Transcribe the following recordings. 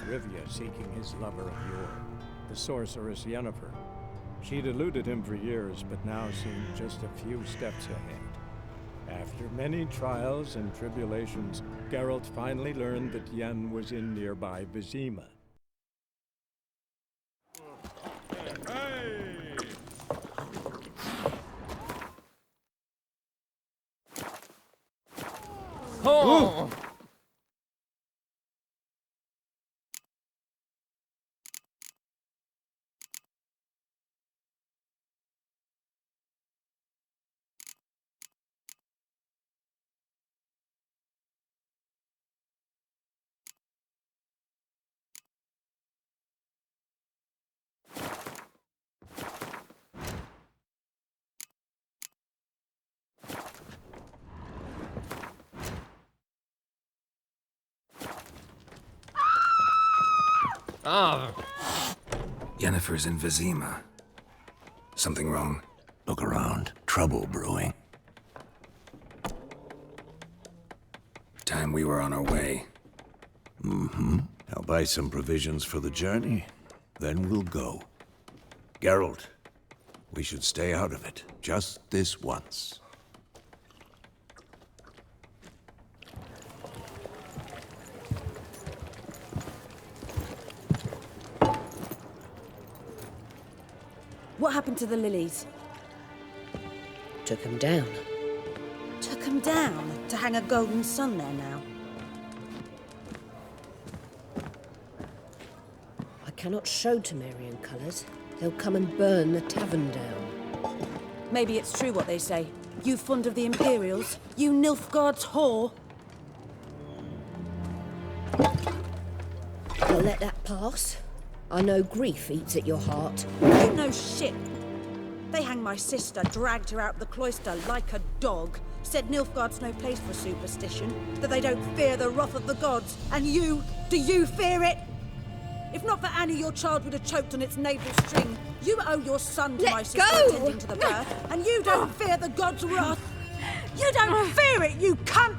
Rivia seeking his lover of yore, the sorceress Yennefer. She'd eluded him for years, but now seemed just a few steps ahead. After many trials and tribulations, Geralt finally learned that Yen was in nearby Vizima. Oh! Ah! Yennefer's in Vizima. Something wrong? Look around. Trouble brewing. Time we were on our way. I'll buy some provisions for the journey. Then we'll go. Geralt, we should stay out of it. Just this once. What happened to the lilies? Took him down. Took them down to hang a golden sun there now. I cannot show Temerian colours. They'll come and burn the tavern down. Maybe it's true what they say. You fond of the Imperials? You Nilfgaard's whore? I'll let that pass. I know grief eats at your heart. You know shit. They hanged my sister, dragged her out the cloister like a dog. Said Nilfgaard's no place for superstition, that they don't fear the wrath of the gods. And you, do you fear it? If not for Annie, your child would have choked on its navel string. You owe your son to my sister attending to the birth, and you don't fear the gods' wrath. You don't fear it, you cunt!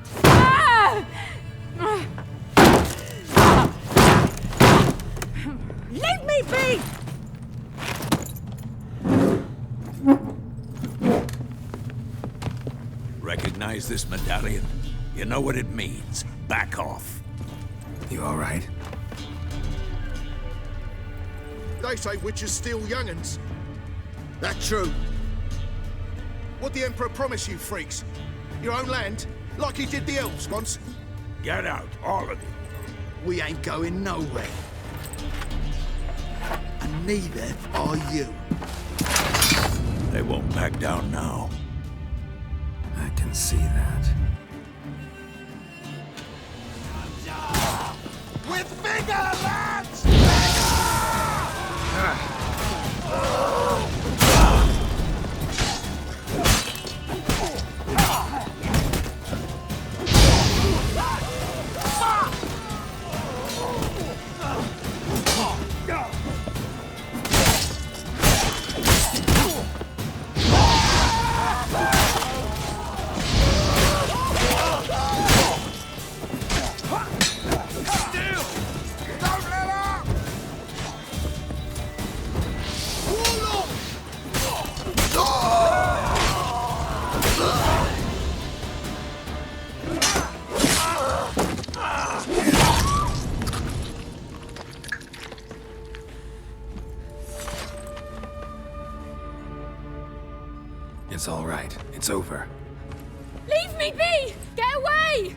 Leave me be! Recognize this medallion? You know what it means. Back off. You all right? They say witches steal young'uns. That true? What the Emperor promise you, freaks? Your own land? Like he did the elves once? Get out, all of you. We ain't going nowhere. And neither are you. They won't back down now. I can see that. With vigor, lads! It's all right. It's over. Leave me be! Get away!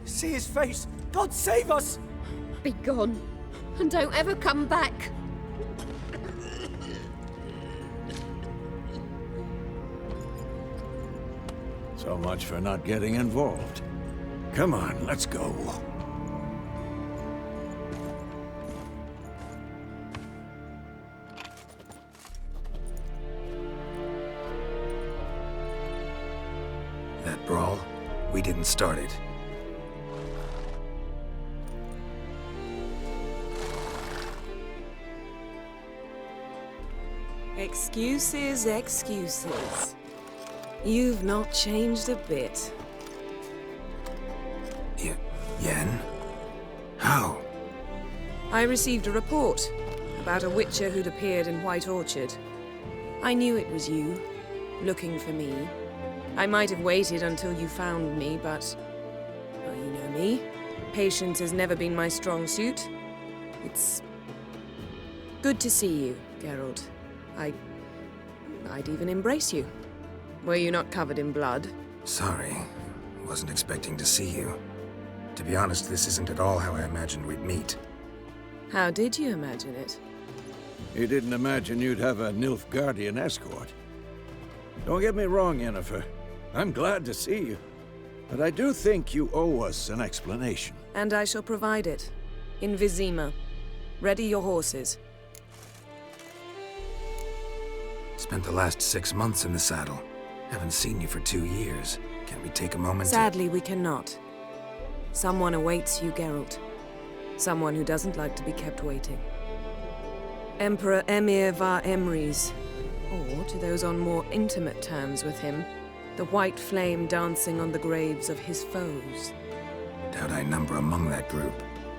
See his face! God save us! Be gone, and don't ever come back. So much for not getting involved. Come on, let's go. That brawl, we didn't start it. Excuses, excuses. You've not changed a bit. I received a report about a witcher who'd appeared in White Orchard. I knew it was you, looking for me. I might have waited until you found me, but... well, you know me. Patience has never been my strong suit. It's... good to see you, Geralt. I'd even embrace you. Were you not covered in blood? Sorry. Wasn't expecting to see you. To be honest, this isn't at all how I imagined we'd meet. How did you imagine it? You didn't imagine you'd have a Nilfgaardian escort. Don't get me wrong, Yennefer. I'm glad to see you. But I do think you owe us an explanation. And I shall provide it. In Vizima. Ready your horses. Spent the last 6 months in the saddle. Haven't seen you for 2 years. Can we take a moment Sadly, we cannot. Someone awaits you, Geralt. Someone who doesn't like to be kept waiting. Emperor Emir var Emrys. Or, to those on more intimate terms with him, the white flame dancing on the graves of his foes. Doubt I number among that group.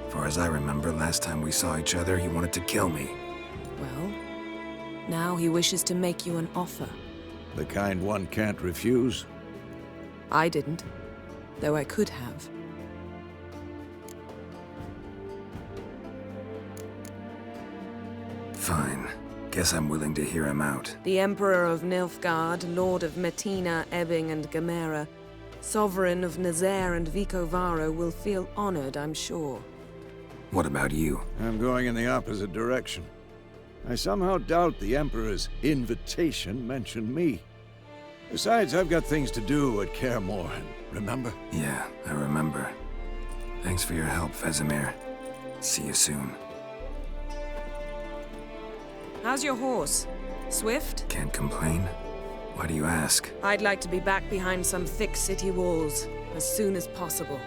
Far as I remember, last time we saw each other, he wanted to kill me. Well, now he wishes to make you an offer. The kind one can't refuse. I didn't, though I could have. Fine. Guess I'm willing to hear him out. The Emperor of Nilfgaard, Lord of Metina, Ebbing, and Gamera, Sovereign of Nazaire and Vicovaro will feel honored, I'm sure. What about you? I'm going in the opposite direction. I somehow doubt the Emperor's invitation mentioned me. Besides, I've got things to do at Kaer Morhen, remember? Yeah, I remember. Thanks for your help, Vesemir. See you soon. How's your horse? Swift? Can't complain. Why do you ask? I'd like to be back behind some thick city walls as soon as possible.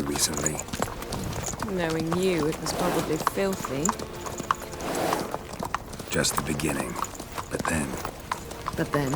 Recently. Knowing you, it was probably filthy. Just the beginning. But then... But then?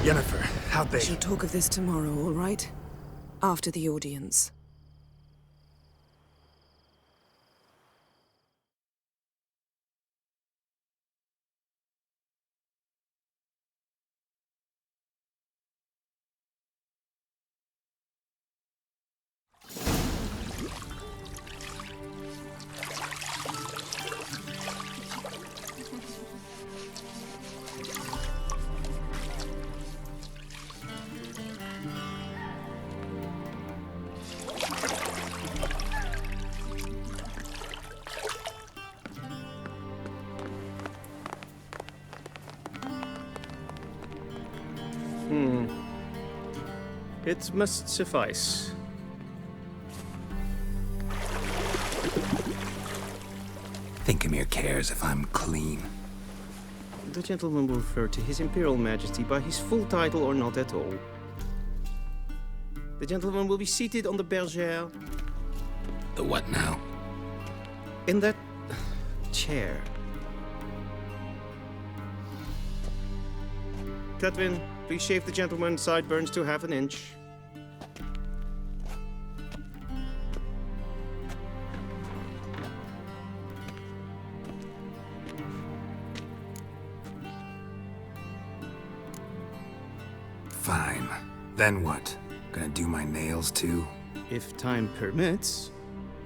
Yennefer, how'd they... We shall talk of this tomorrow, all right? After the audience. It must suffice. think Emir cares if I'm clean. The gentleman will refer to His Imperial Majesty by his full title or not at all. The gentleman will be seated on the bergère. The what now? In that chair. Cutwin, please shave the gentleman's sideburns to half an inch. Fine. Then what? Gonna do my nails too? If time permits.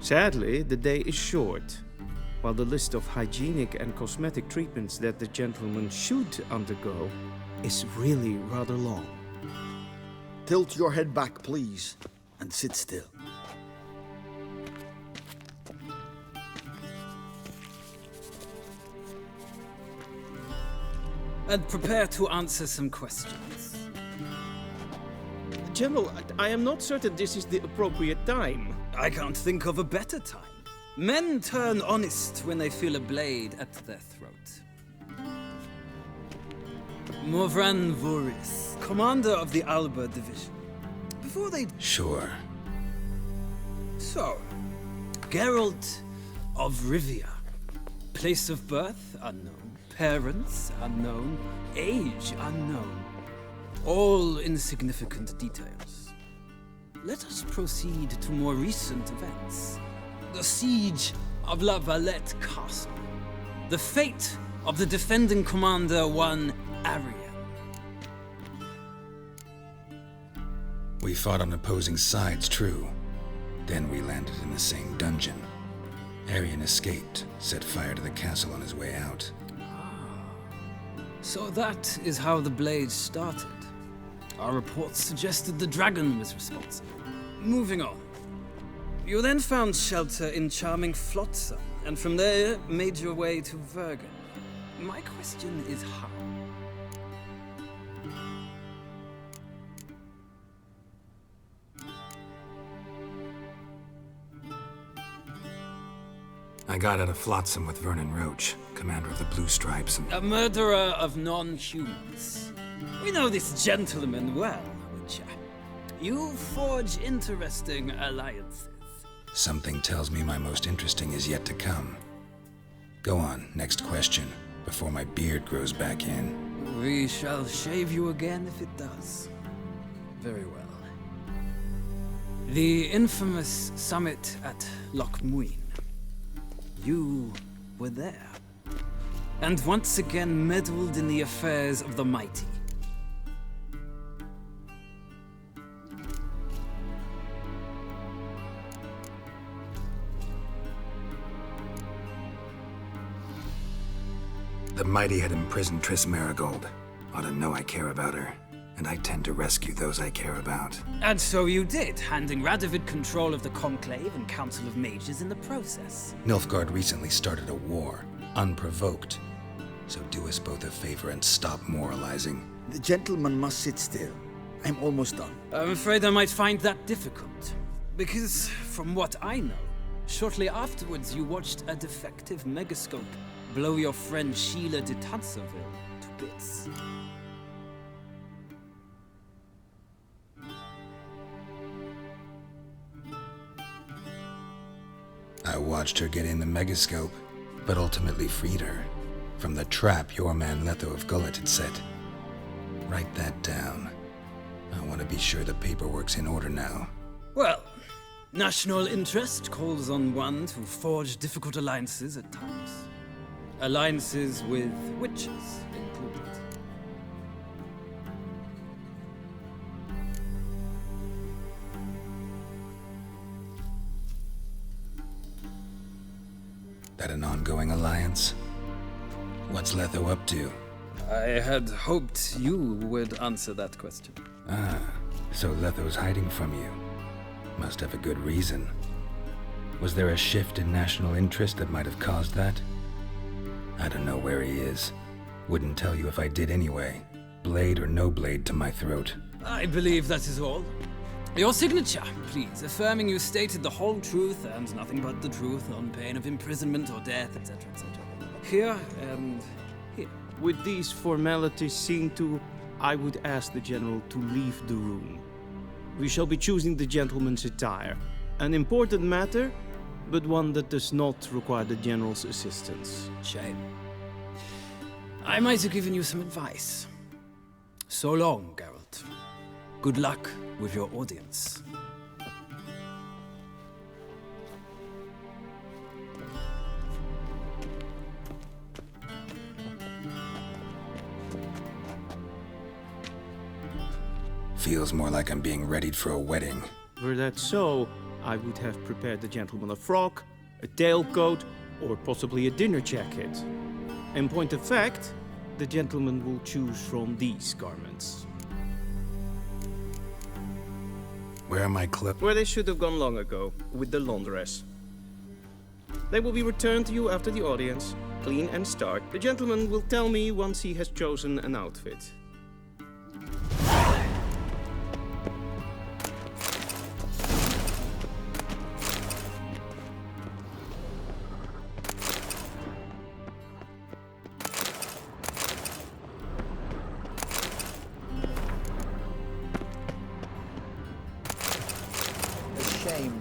Sadly, the day is short. While the list of hygienic and cosmetic treatments that the gentleman should undergo is really rather long. Tilt your head back, please, and sit still. And prepare to answer some questions. General, I am not certain this is the appropriate time. I can't think of a better time. Men turn honest when they feel a blade at their throat. Morvran Voris, commander of the Alba Division. Before they... Sure. So, Geralt of Rivia. Place of birth, unknown. Parents, unknown. Age, unknown. All insignificant details. Let us proceed to more recent events. The siege of La Valette Castle. The fate of the defending commander, one Arian. We fought on opposing sides, true. Then we landed in the same dungeon. Arian escaped, set fire to the castle on his way out. So that is how the blade started. Our reports suggested the dragon was responsible. Moving on. You then found shelter in charming Flotsam, and from there made your way to Vergen. My question is how? I got out of Flotsam with Vernon Roach, commander of the Blue Stripes, and... A murderer of non-humans. We know this gentleman well, Witcher. You forge interesting alliances. Something tells me my most interesting is yet to come. Go on, next question, before my beard grows back in. We shall shave you again if it does. Very well. The infamous summit at Loch Muin. You were there. And once again meddled in the affairs of the mighty. The mighty had imprisoned Triss Marigold. Ought to know I care about her, and I tend to rescue those I care about. And so you did, handing Radovid control of the Conclave and Council of Mages in the process. Nilfgaard recently started a war, unprovoked. So do us both a favor and stop moralizing. The gentleman must sit still. I'm almost done. I'm afraid I might find that difficult. Because, from what I know, shortly afterwards you watched a defective megascope blow your friend Sheila de Tanserville to bits. I watched her get in the megascope, but ultimately freed her from the trap your man Letho of Gullet had set. Write that down. I want to be sure the paperwork's in order now. Well, national interest calls on one to forge difficult alliances at times. Alliances with witches included. That an ongoing alliance? What's Letho up to? I had hoped you would answer that question. Ah, so Letho's hiding from you. Must have a good reason. Was there a shift in national interest that might have caused that? I don't know where he is. Wouldn't tell you if I did anyway. Blade or no blade to my throat. I believe that is all. Your signature, please, affirming you stated the whole truth and nothing but the truth on pain of imprisonment or death, etc., etc. Here and here. With these formalities seen to, I would ask the General to leave the room. We shall be choosing the gentleman's attire. An important matter, but one that does not require the General's assistance. Shame. I might have given you some advice. So long, Geralt. Good luck with your audience. Feels more like I'm being readied for a wedding. Were that so, I would have prepared the gentleman a frock, a tailcoat, or possibly a dinner jacket. In point of fact, the gentleman will choose from these garments. Where are my clothes? Where they should have gone long ago, with the laundress. They will be returned to you after the audience, clean and starched. The gentleman will tell me once he has chosen an outfit.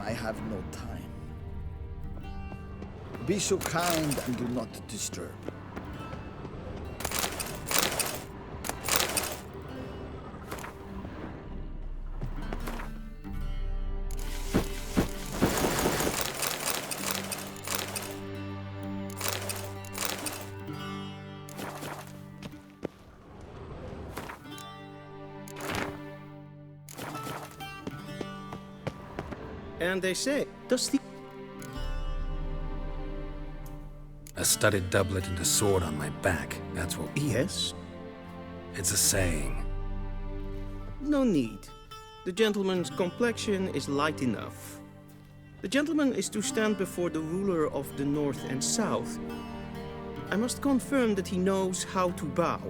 I have no time. Be so kind and do not disturb. And they say, does the... A studded doublet and a sword on my back. That's what... Yes? It's a saying. No need. The gentleman's complexion is light enough. The gentleman is to stand before the ruler of the North and South. I must confirm that he knows how to bow.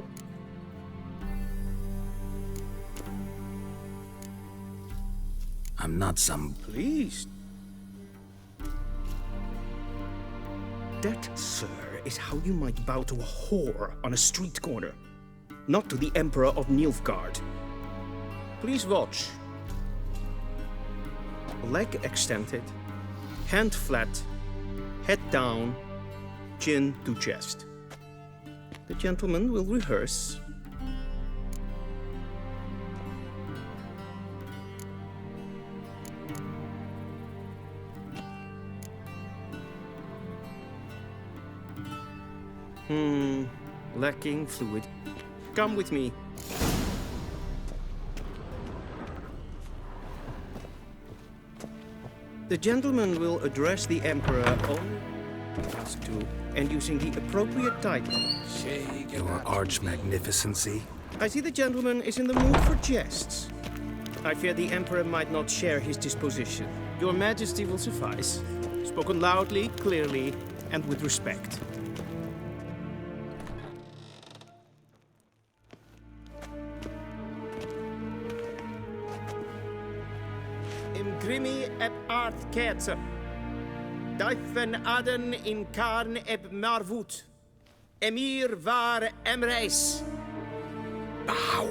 I'm not some... Please. That, sir, is how you might bow to a whore on a street corner, not to the Emperor of Nilfgaard. Please watch. Leg extended, hand flat, head down, chin to chest. The gentleman will rehearse. Lacking fluid. Come with me. The gentleman will address the Emperor only asked to, and using the appropriate title. Your Arch-Magnificency? I see the gentleman is in the mood for jests. I fear the Emperor might not share his disposition. Your Majesty will suffice. Spoken loudly, clearly, and with respect. Grimi eb Arth Ketzer. Dijfen Aden in Karn eb Marvoet. Emir var Emreis. Bow.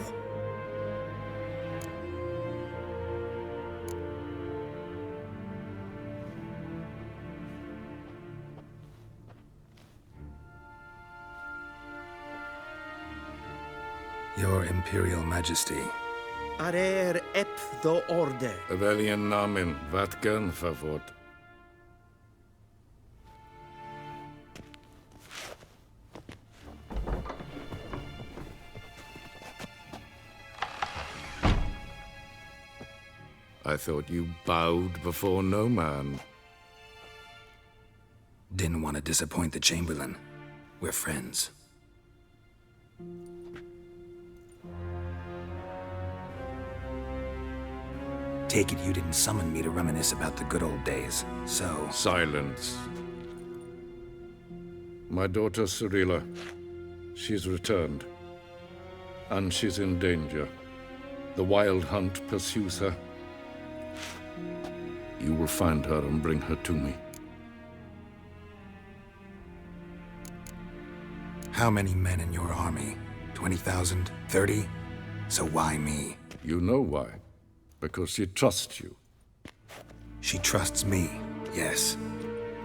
Your Imperial Majesty. Arer ep the orde. Weljen namen, wat kan favort? I thought you bowed before no man. Didn't want to disappoint the Chamberlain. We're friends. Take it you didn't summon me to reminisce about the good old days, so... Silence. My daughter Cyrilla, she's returned. And she's in danger. The Wild Hunt pursues her. You will find her and bring her to me. How many men in your army? 20,000? 30? So why me? You know why. Because she trusts you. She trusts me, yes.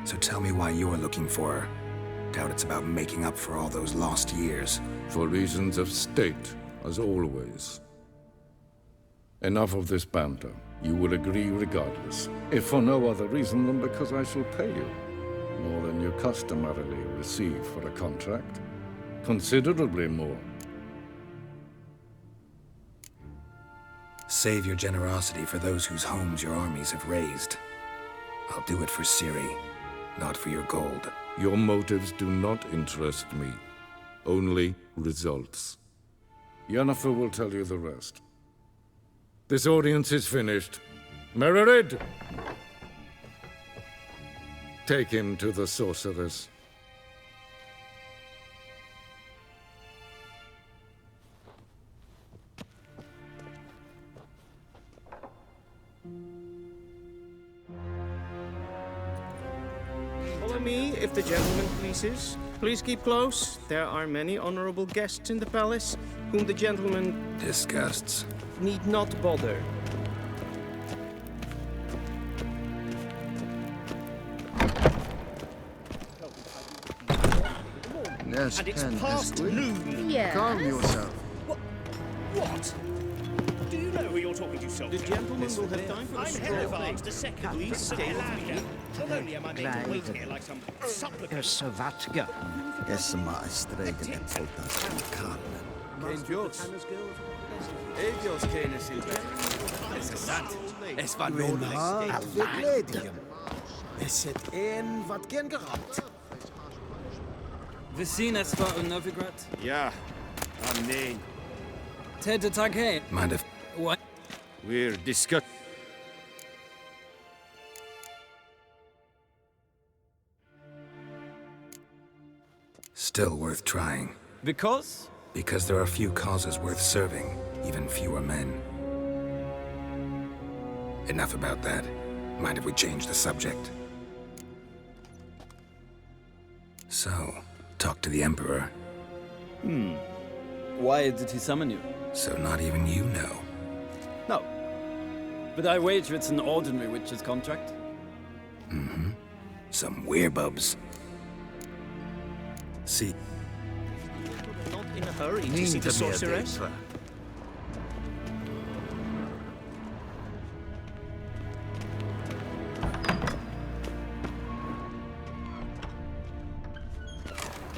So tell me why you're looking for her. Doubt it's about making up for all those lost years. For reasons of state, as always. Enough of this banter. You will agree regardless. If for no other reason than because I shall pay you. More than you customarily receive for a contract. Considerably more. Save your generosity for those whose homes your armies have razed. I'll do it for Ciri, not for your gold. Your motives do not interest me. Only results. Yennefer will tell you the rest. This audience is finished. Mererid! Take him to the sorceress. Follow me, if the gentleman pleases. Please keep close. There are many honorable guests in the palace, whom the gentleman disgusts. Need not bother. Yes, and it's Pen, past noon. Yes? Calm yourself. What? Do you know who you're talking to, soldier? The gentleman will have time for a I'm stroll. Herivard the Second. Please stay with me. Not only am I made to wait here like some supplicant. Esse maar streken en voltas van Karlen. Geen jokes. Evios keine Silber. Es ist satt. Es war notwendig. Allein. Es het een wat gern gerabt. We zien es war in Novigrad. Ja. Amen. Tete Tag hey. Mind if... What? We're discussing. Still worth trying. Because? Because there are few causes worth serving, even fewer men. Enough about that. Mind if we change the subject? So, talk to the Emperor. Why did he summon you? So not even you know. No. But I wager it's an ordinary witch's contract. Mm-hmm. Some werebubs. See. Not in a hurry to see the sorceress.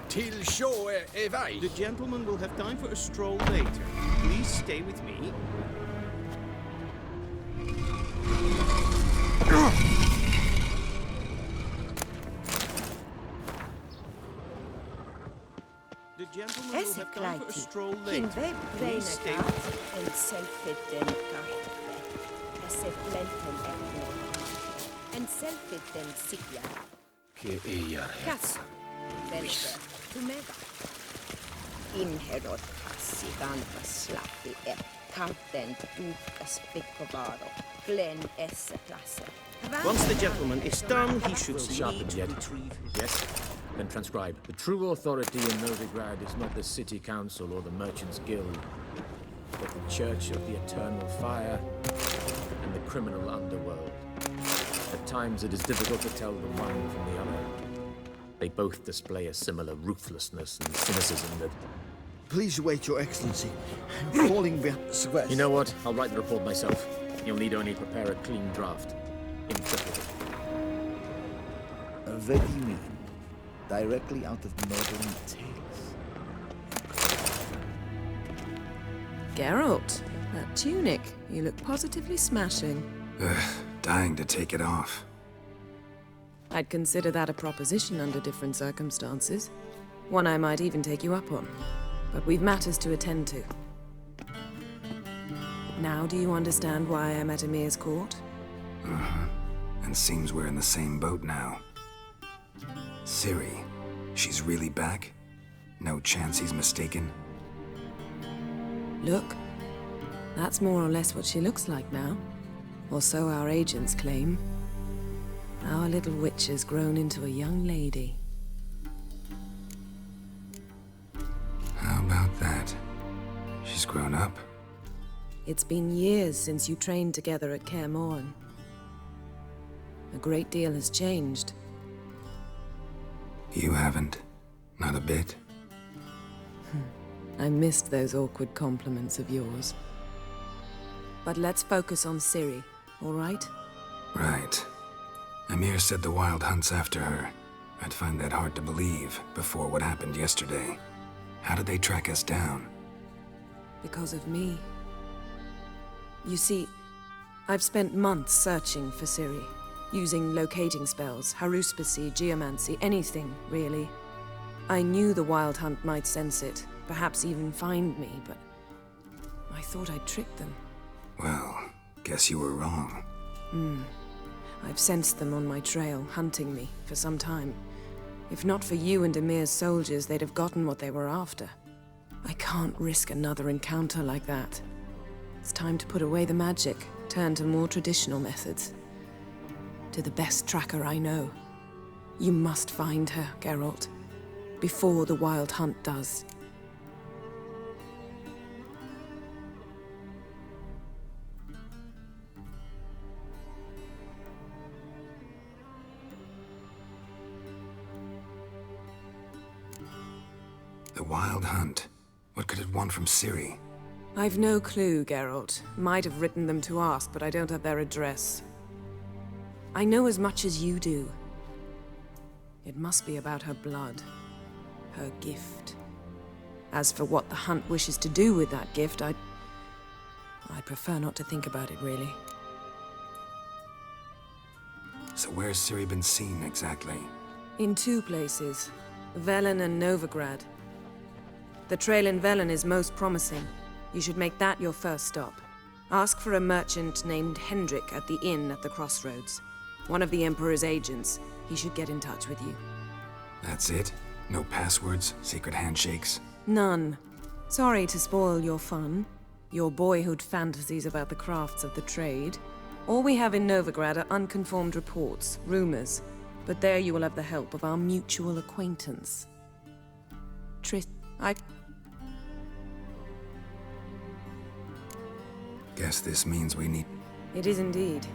Till show away. The gentleman will have time for a stroll later. Please stay with me. The gentleman will have time for a stroll later. Please stay with me. En selfiten kahve. Esse flenten en selfiten sikja. Ke eiar Kassa. Velkö. Tumega. Inherot kassi kantas slappi et kalten tuukas pikkovaro. Glen esse klasse. Once the gentleman is done, he should Sharpened yet. Yes? Then transcribe. The true authority in Novigrad is not the city council or the merchants' guild, but the Church of the Eternal Fire and the criminal underworld. At times it is difficult to tell the one from the other. They both display a similar ruthlessness and cynicism that... Please wait, Your Excellency. I'm falling behind. You know what? I'll write the report myself. You'll need only prepare a clean draft. In triplicate. What do you mean? Directly out of modern tales. Geralt, that tunic. You look positively smashing. Dying to take it off. I'd consider that a proposition under different circumstances. One I might even take you up on. But we've matters to attend to. Now do you understand why I'm at Emir's court? Uh-huh. And seems we're in the same boat now. Ciri, she's really back? No chance he's mistaken? Look, that's more or less what she looks like now. Or so our agents claim. Our little witch has grown into a young lady. How about that? She's grown up? It's been years since you trained together at Kaer Morhen. A great deal has changed. You haven't. Not a bit. I missed those awkward compliments of yours. But let's focus on Ciri, all right? Right. Amir said the Wild Hunt's after her. I'd find that hard to believe before what happened yesterday. How did they track us down? Because of me. You see, I've spent months searching for Ciri, using locating spells, haruspicy, geomancy, anything, really. I knew the Wild Hunt might sense it, perhaps even find me, but I thought I'd tricked them. Well, guess you were wrong. I've sensed them on my trail, hunting me, for some time. If not for you and Amir's soldiers, they'd have gotten what they were after. I can't risk another encounter like that. It's time to put away the magic, turn to more traditional methods. To the best tracker I know. You must find her, Geralt. Before the Wild Hunt does. The Wild Hunt. What could it want from Ciri? I've no clue, Geralt. Might have written them to ask, but I don't have their address. I know as much as you do. It must be about her blood. Her gift. As for what the Hunt wishes to do with that gift, I'd prefer not to think about it, really. So where's Ciri been seen, exactly? In two places. Velen and Novigrad. The trail in Velen is most promising. You should make that your first stop. Ask for a merchant named Hendrik at the inn at the crossroads. One of the Emperor's agents. He should get in touch with you. That's it? No passwords, secret handshakes? None. Sorry to spoil your fun. Your boyhood fantasies about the crafts of the trade. All we have in Novigrad are unconfirmed reports, rumors. But there you will have the help of our mutual acquaintance. Guess this means we need... It is indeed.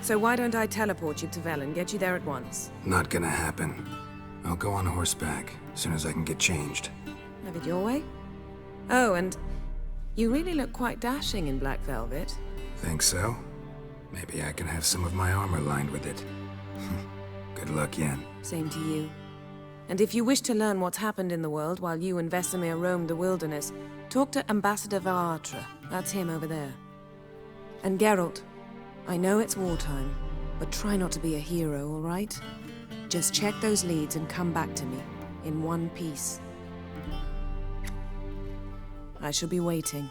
So why don't I teleport you to Velen, get you there at once? Not gonna happen. I'll go on horseback, as soon as I can get changed. Have it your way? Oh, and you really look quite dashing in black velvet. Think so? Maybe I can have some of my armor lined with it. Good luck, Yen. Same to you. And if you wish to learn what's happened in the world while you and Vesemir roamed the wilderness, talk to Ambassador Varatra. That's him over there. And Geralt, I know it's wartime, but try not to be a hero, all right? Just check those leads and come back to me, in one piece. I shall be waiting.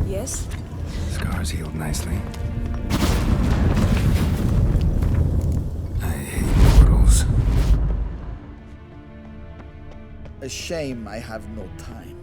Yes? Scars healed nicely. I hate mortals. A shame I have no time.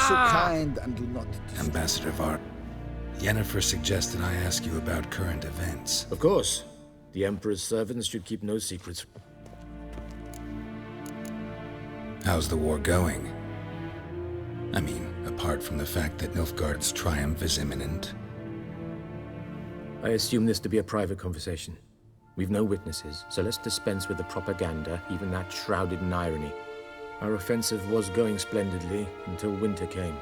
so kind and do not... Ambassador Var, Yennefer suggested I ask you about current events. Of course. The Emperor's servants should keep no secrets. How's the war going? I mean, apart from the fact that Nilfgaard's triumph is imminent. I assume this to be a private conversation. We've no witnesses, so let's dispense with the propaganda, even that shrouded in irony. Our offensive was going splendidly until winter came.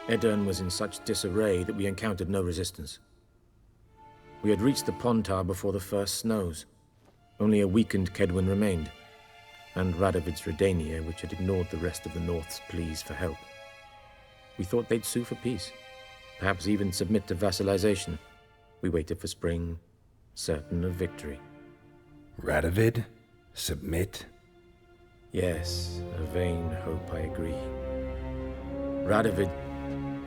Edirn was in such disarray that we encountered no resistance. We had reached the Pontar before the first snows. Only a weakened Kedwin remained, and Radovid's Redania, which had ignored the rest of the North's pleas for help. We thought they'd sue for peace, perhaps even submit to vassalization. We waited for spring, certain of victory. Radovid? Submit? Yes, a vain hope, I agree. Radovid,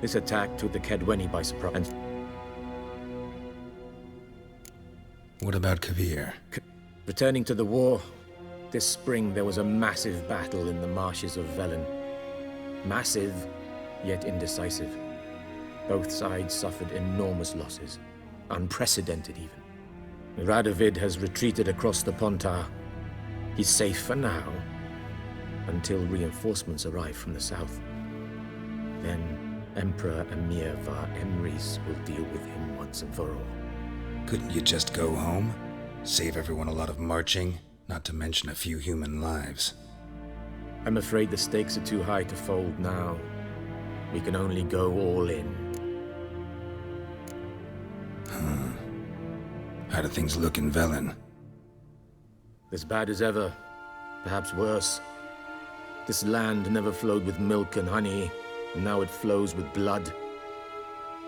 this attack took the Kedweni by surprise. What about Kavir? Returning to the war, this spring there was a massive battle in the marshes of Velen. Massive, yet indecisive. Both sides suffered enormous losses, unprecedented even. Radovid has retreated across the Pontar. He's safe for now, until reinforcements arrive from the south. Then Emperor Emir Var Emrys will deal with him once and for all. Couldn't you just go home? Save everyone a lot of marching, not to mention a few human lives. I'm afraid the stakes are too high to fold now. We can only go all in. Huh. How do things look in Velen? As bad as ever, perhaps worse. This land never flowed with milk and honey, and now it flows with blood.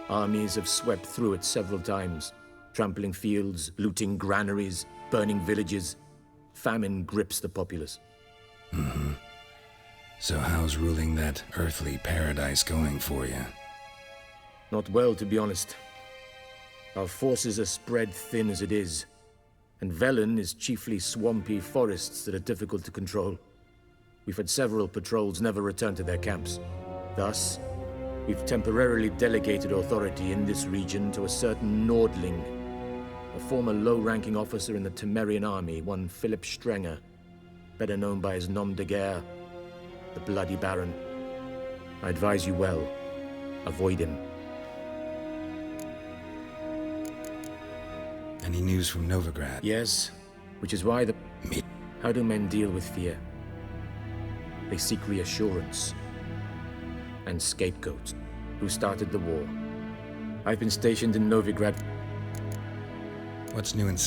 Armies have swept through it several times, trampling fields, looting granaries, burning villages. Famine grips the populace. Mm-hmm. So how's ruling that earthly paradise going for you? Not well, to be honest. Our forces are spread thin as it is, and Velen is chiefly swampy forests that are difficult to control. We've had several patrols never return to their camps. Thus, we've temporarily delegated authority in this region to a certain Nordling, a former low-ranking officer in the Temerian army, one Philip Strenger, better known by his nom de guerre, the Bloody Baron. I advise you well. Avoid him. Any news from Novigrad? Yes, which is why How do men deal with fear? They seek reassurance. And scapegoats. Who started the war? I've been stationed in Novigrad. What's new in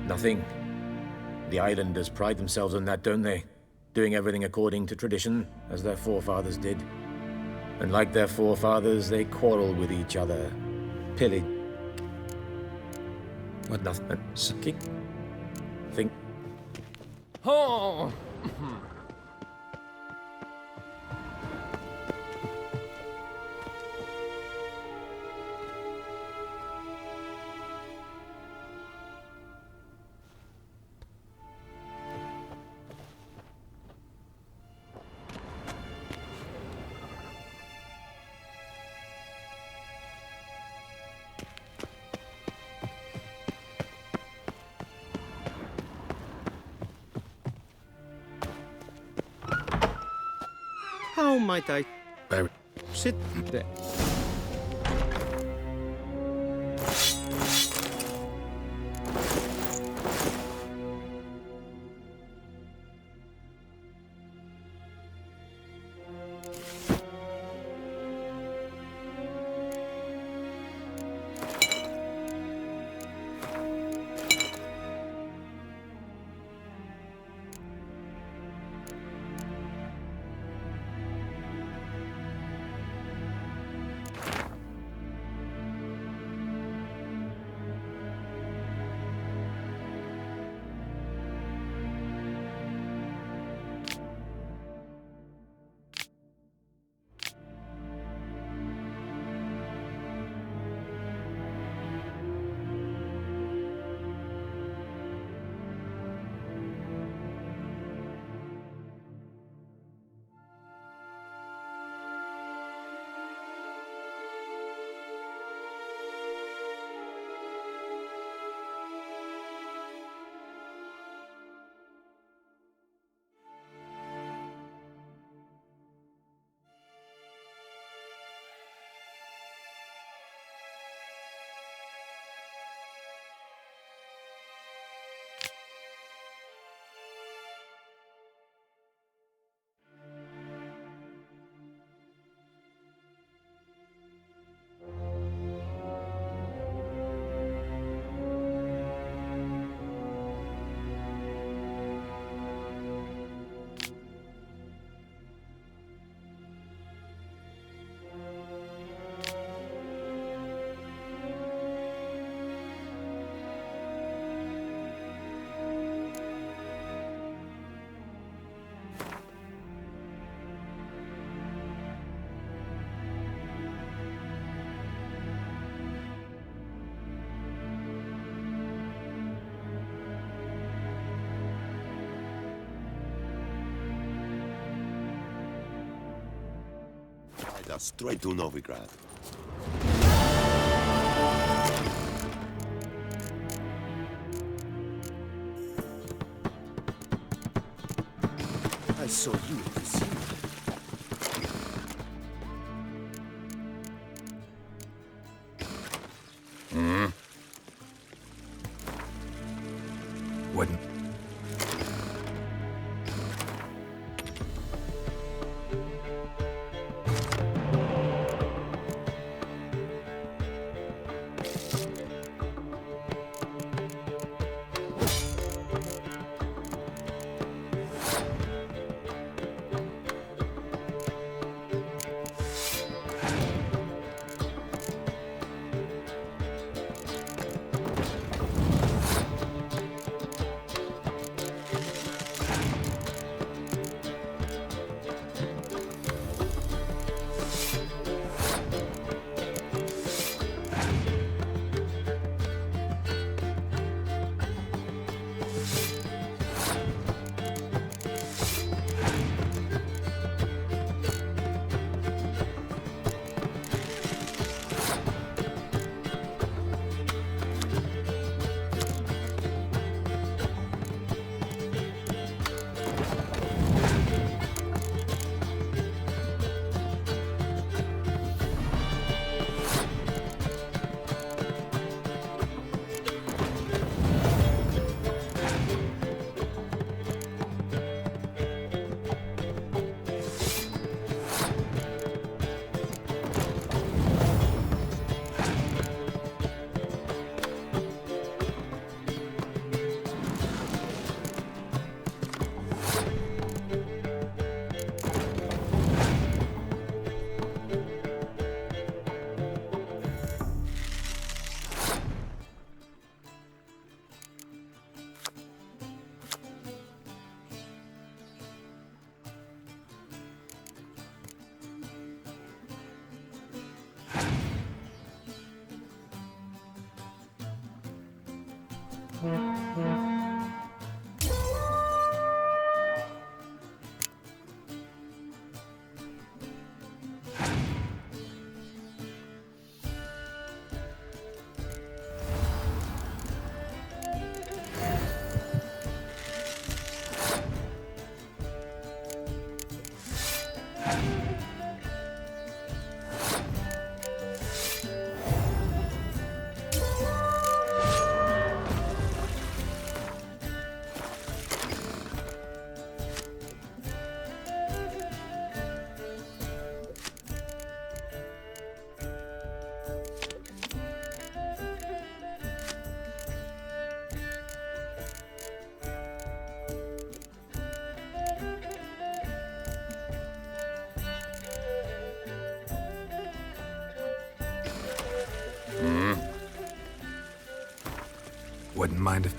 Nothing. The islanders pride themselves on that, don't they? Doing everything according to tradition, as their forefathers did. And like their forefathers, they quarrel with each other. Pillage. What? Nothing. Think. Oh! How might I sit there? head us straight to Novigrad. I saw you at the sea. Wouldn't. Wouldn't mind if...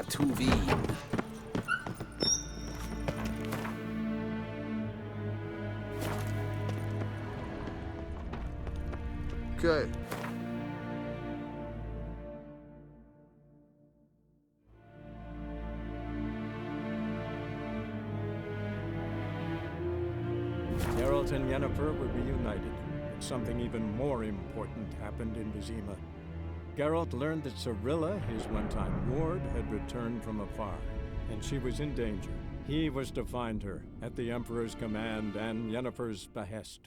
Tuvin. Okay. Geralt and Yennefer were reunited, but something even more important happened in Vizima. Geralt learned that Cirilla, his one-time ward, had returned from afar, and she was in danger. He was to find her, at the Emperor's command and Yennefer's behest.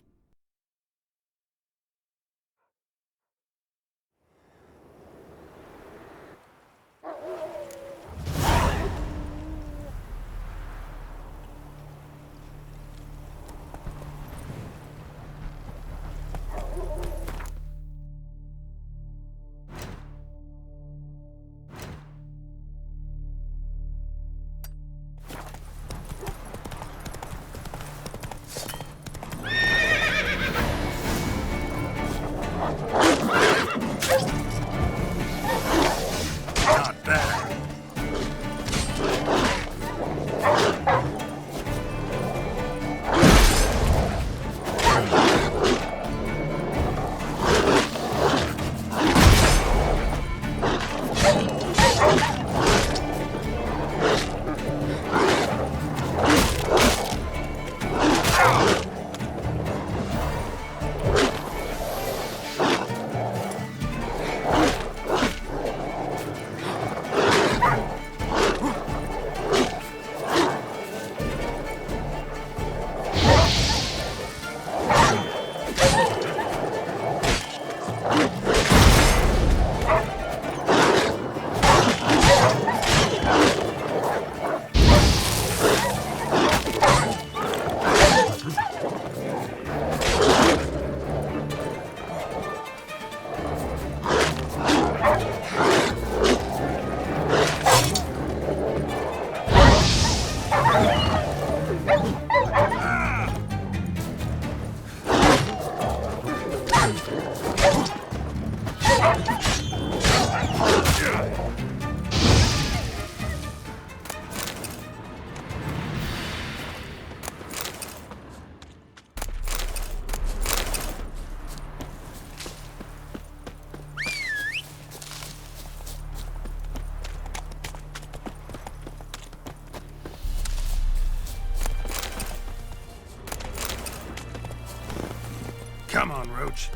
Come on, Roach.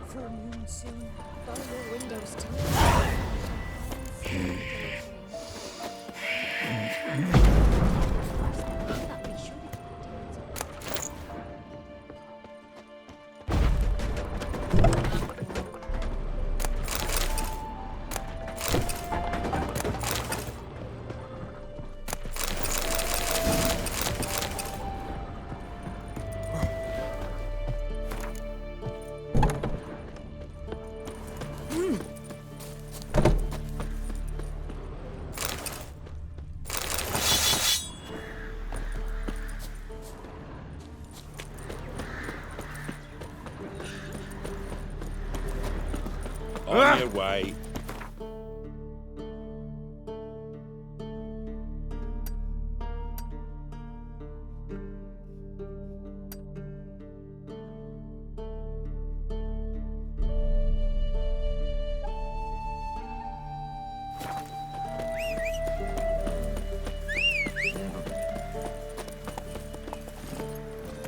Full moon soon. All your windows too. On your way.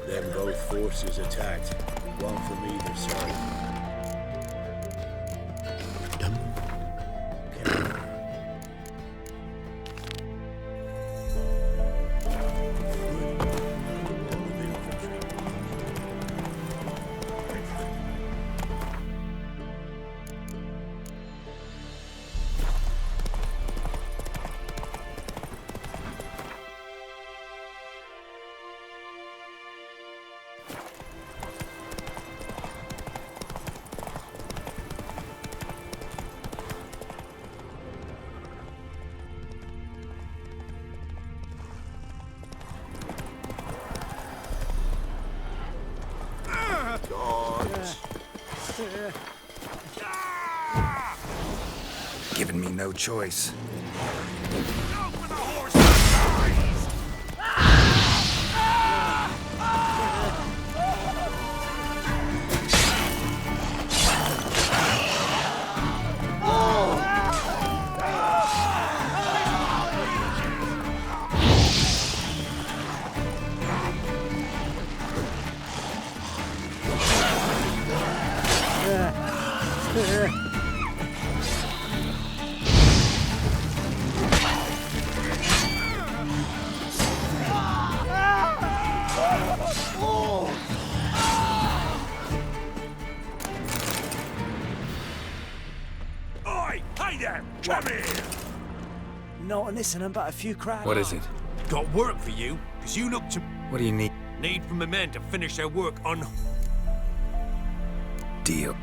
Then both forces attacked, one from either side. Giving me no choice. Oi! Hey there! Come here! Not listening but a few cracks. What is it? Got work for you, because you look to... What do you need? Need from the men to finish their work on... Deal.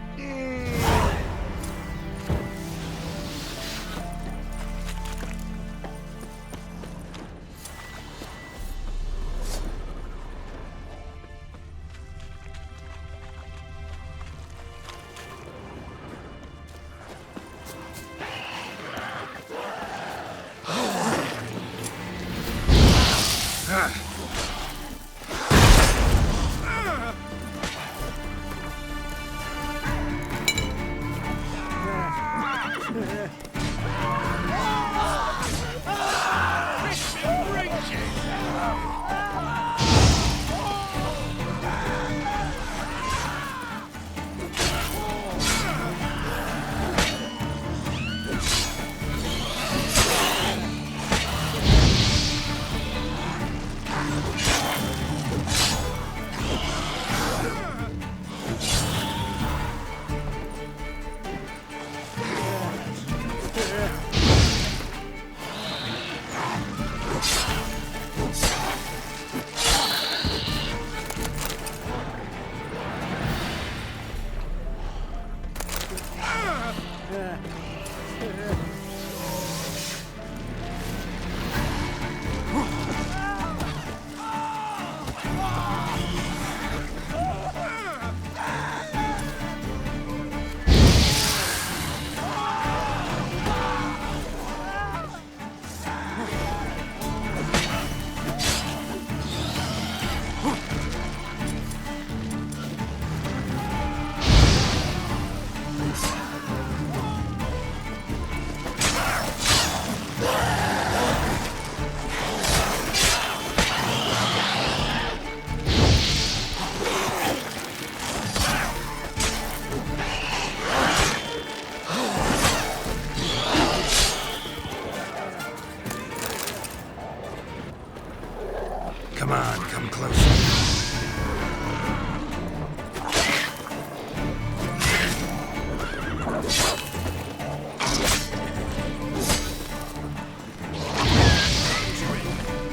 Come on, come closer.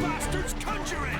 Bastards conjuring!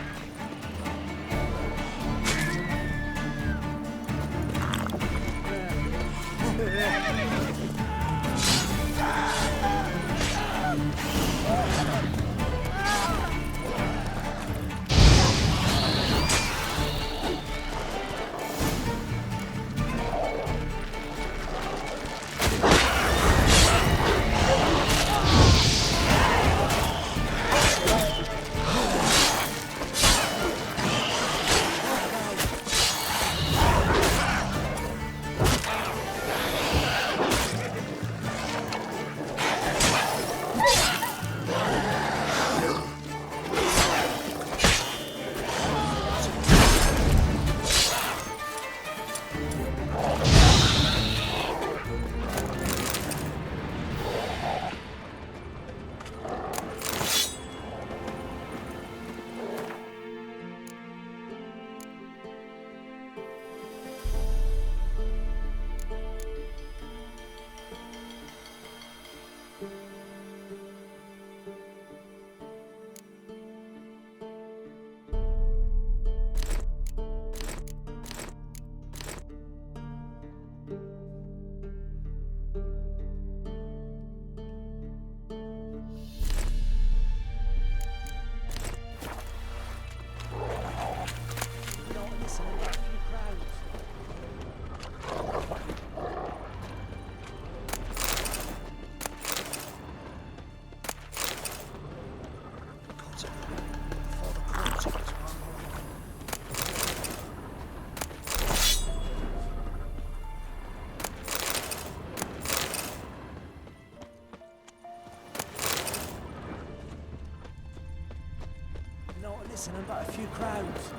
Listen, I'm but a few crowds.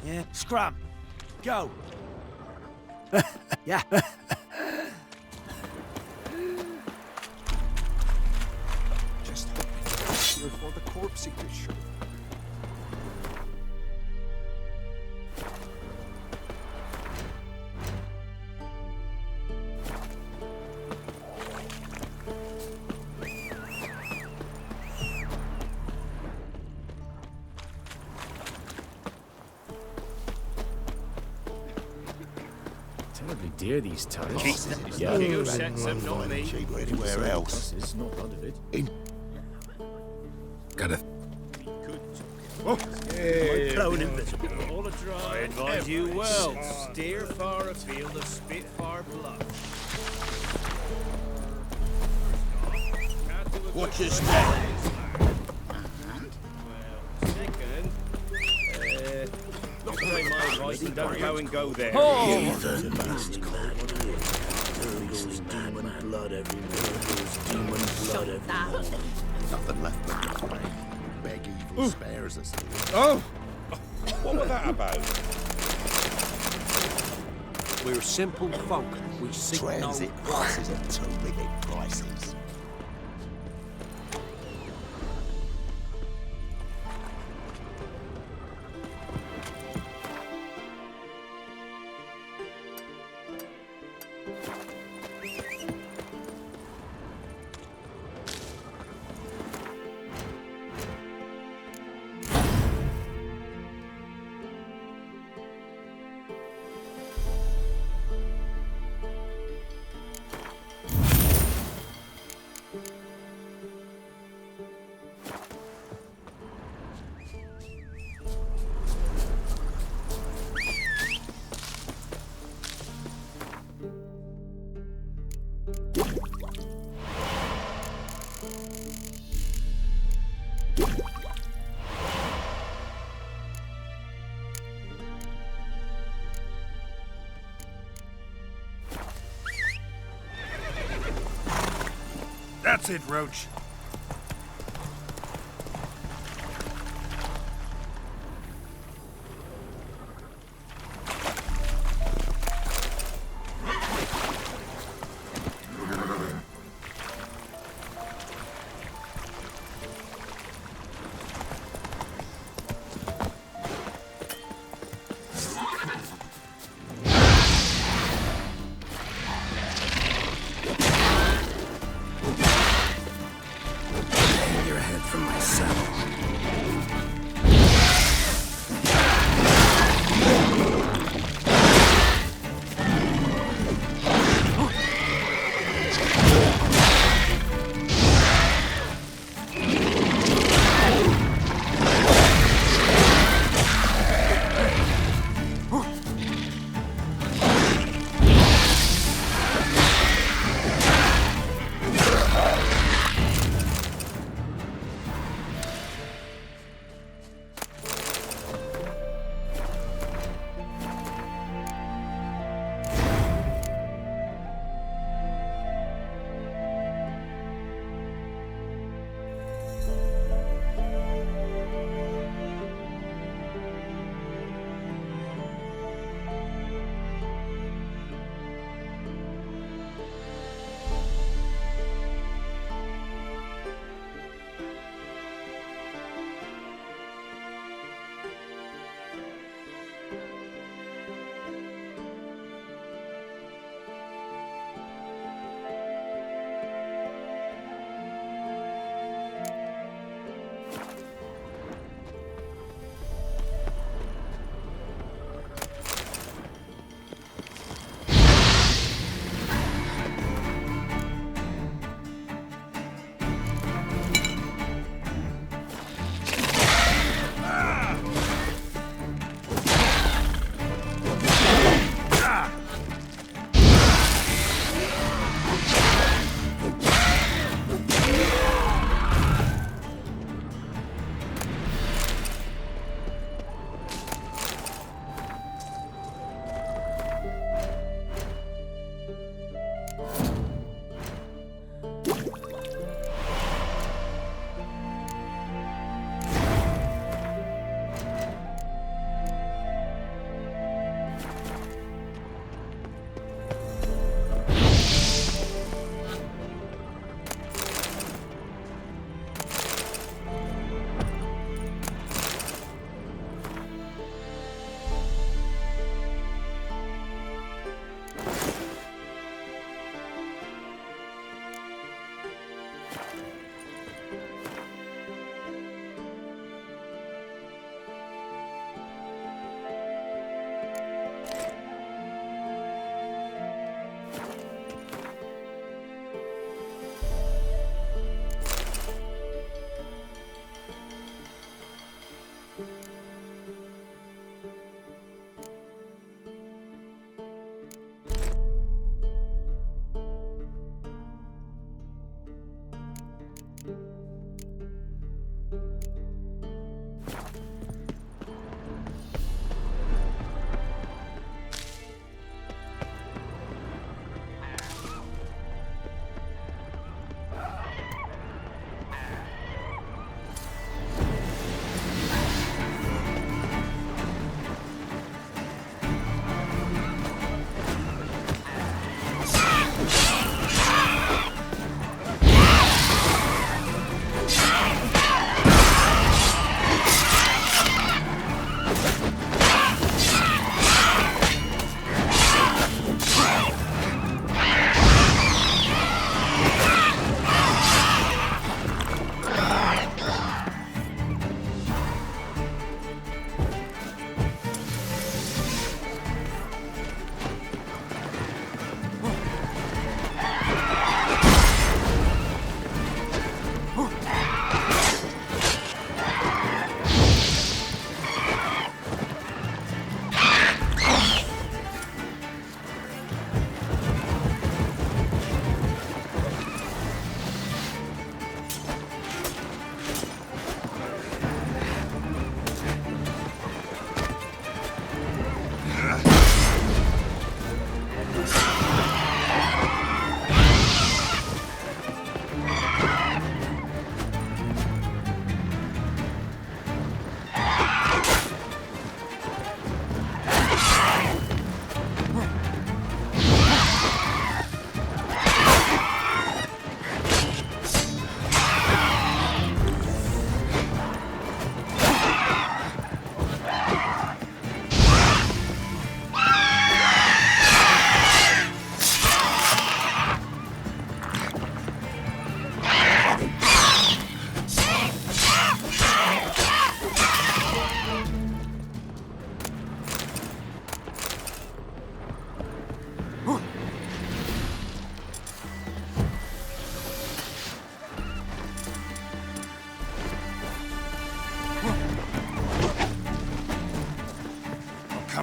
Yeah, scrum. Go. Yeah. Just here for the corpse signature. Terribly dear, these turrets. Cheap. Yeah, You set them, not me. Cheaper anywhere else. It's not bad of it. Gotta. Prone invisible. All a dry. I advise you well. Steer far afield of Spitfire blood. Watch your step. Second, not take my advice and don't go there. Heathen beast clad. There's demon blood everywhere. There's demon blood everywhere. Nothing left but to pray. Beg evil spares us. Oh! What was that about? We're simple folk. We seek no... Transit prices are too big prices. That's it, Roach.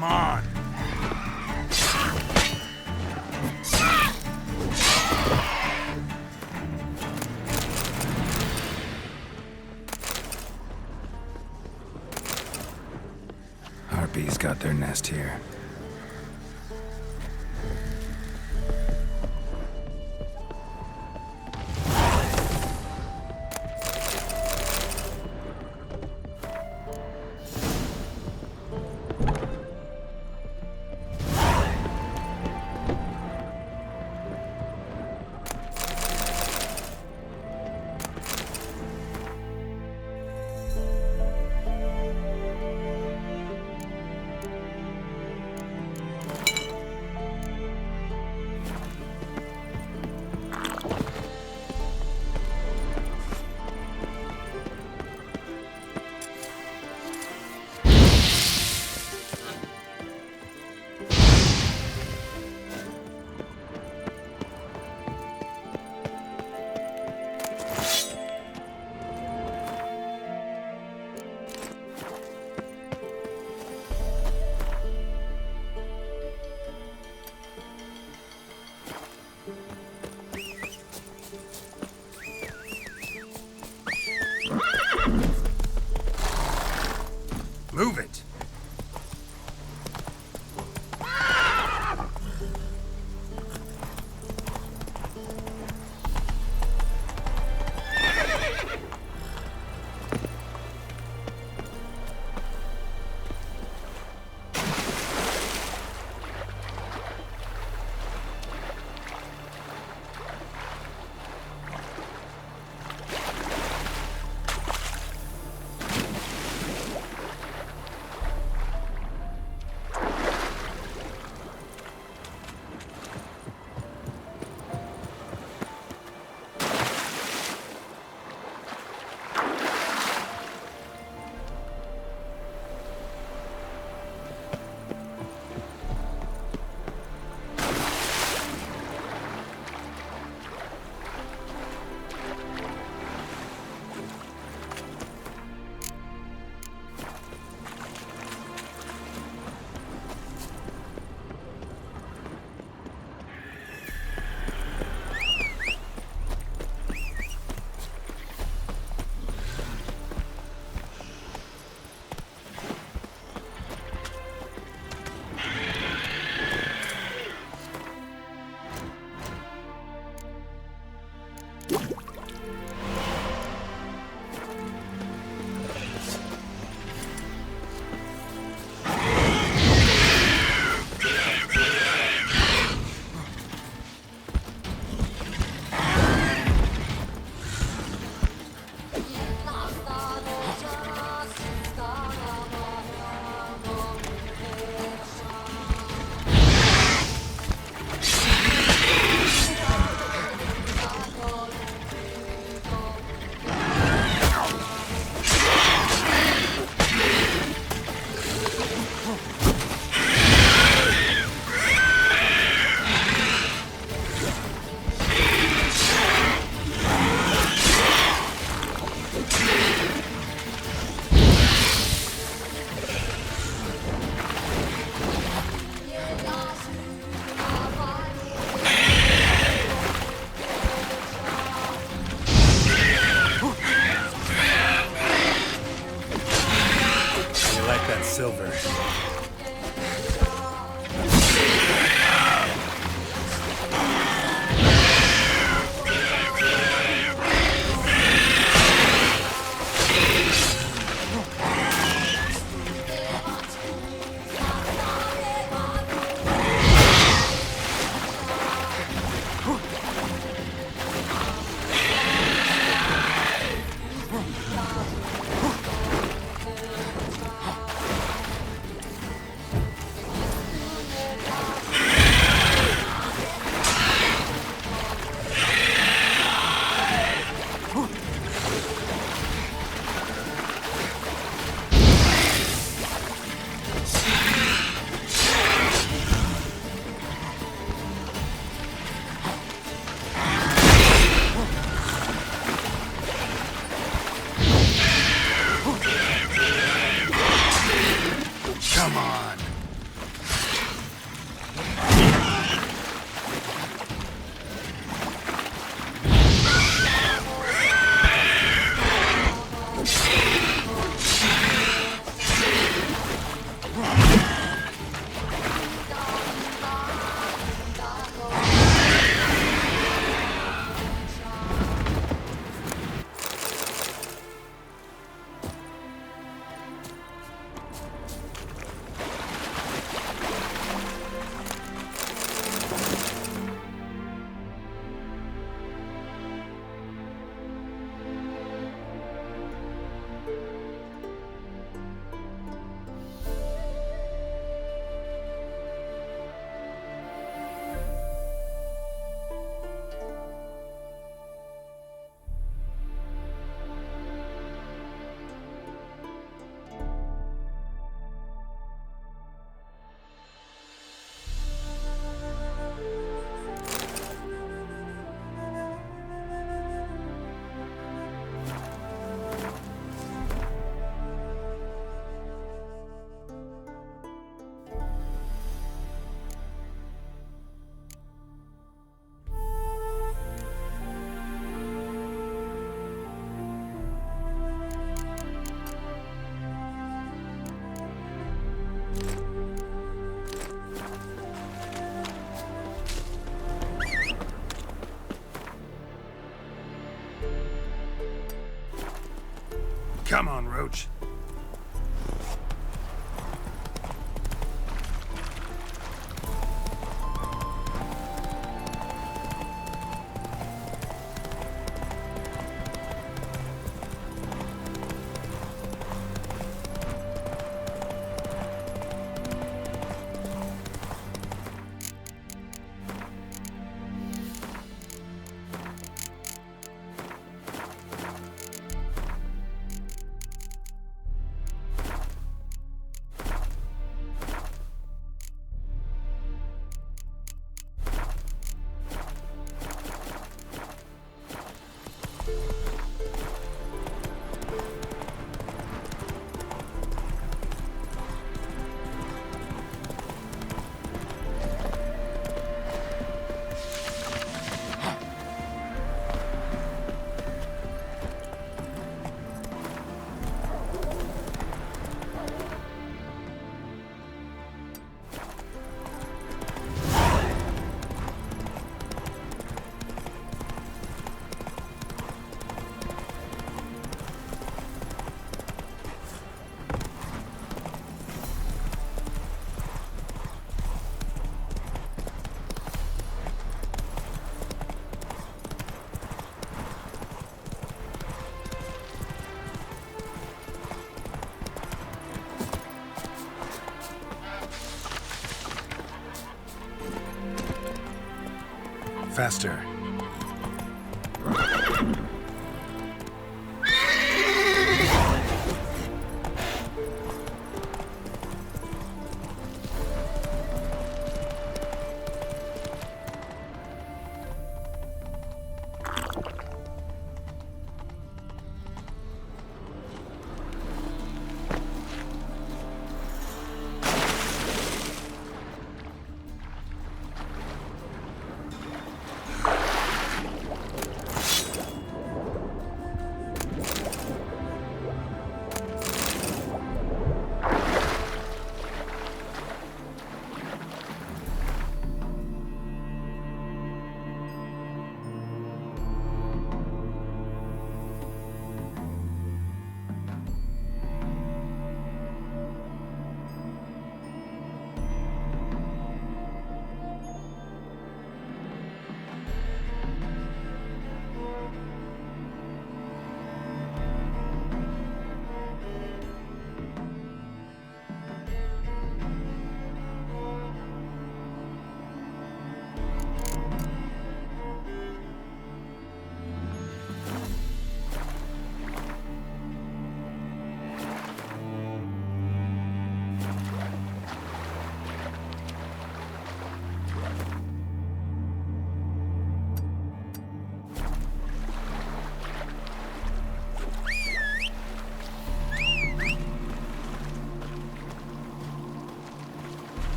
Come on. Harpies got their nest here. Move it. Silver. Come on. Come on, Roach. Faster.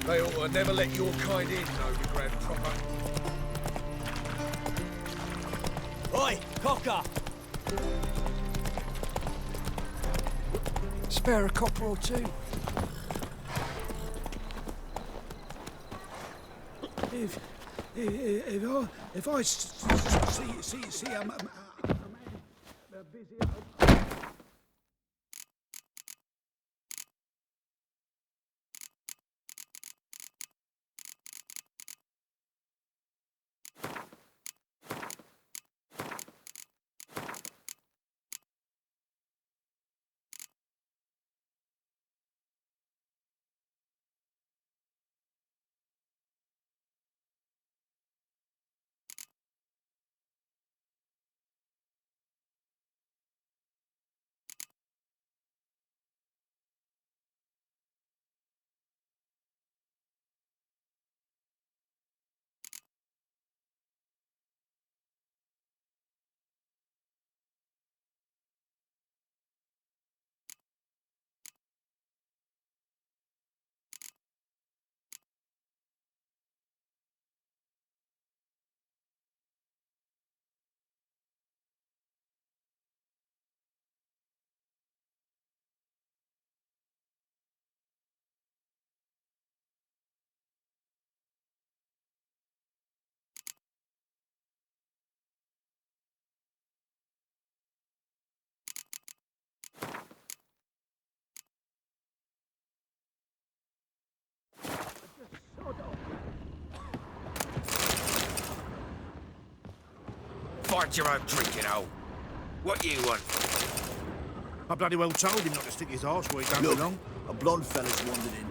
They ought to never let your kind in, Novigrad proper. Oi, cocker! Spare a copper or two. If I see a man busy. Watch your own drinking hole. What you want? I bloody well told him not to stick his arse where he don't Look, belong. a blonde fella's wandered in.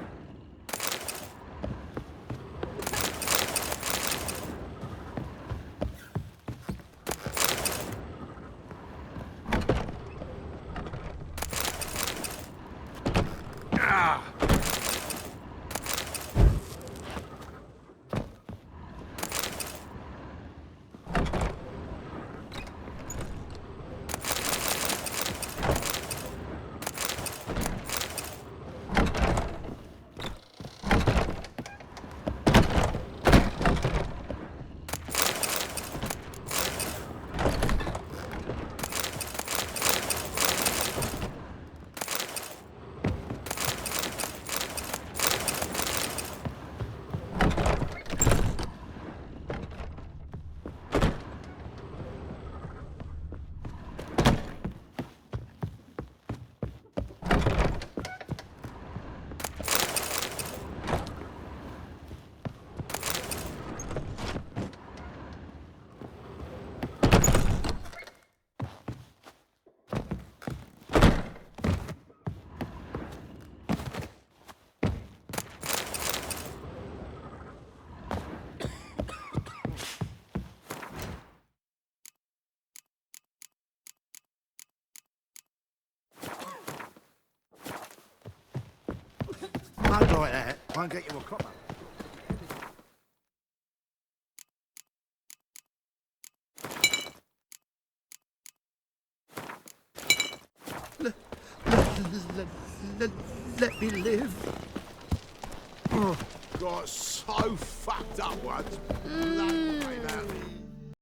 Not like that. Won't get you a copper. Let me live. Oh, got so fucked up once. Blood came out of me.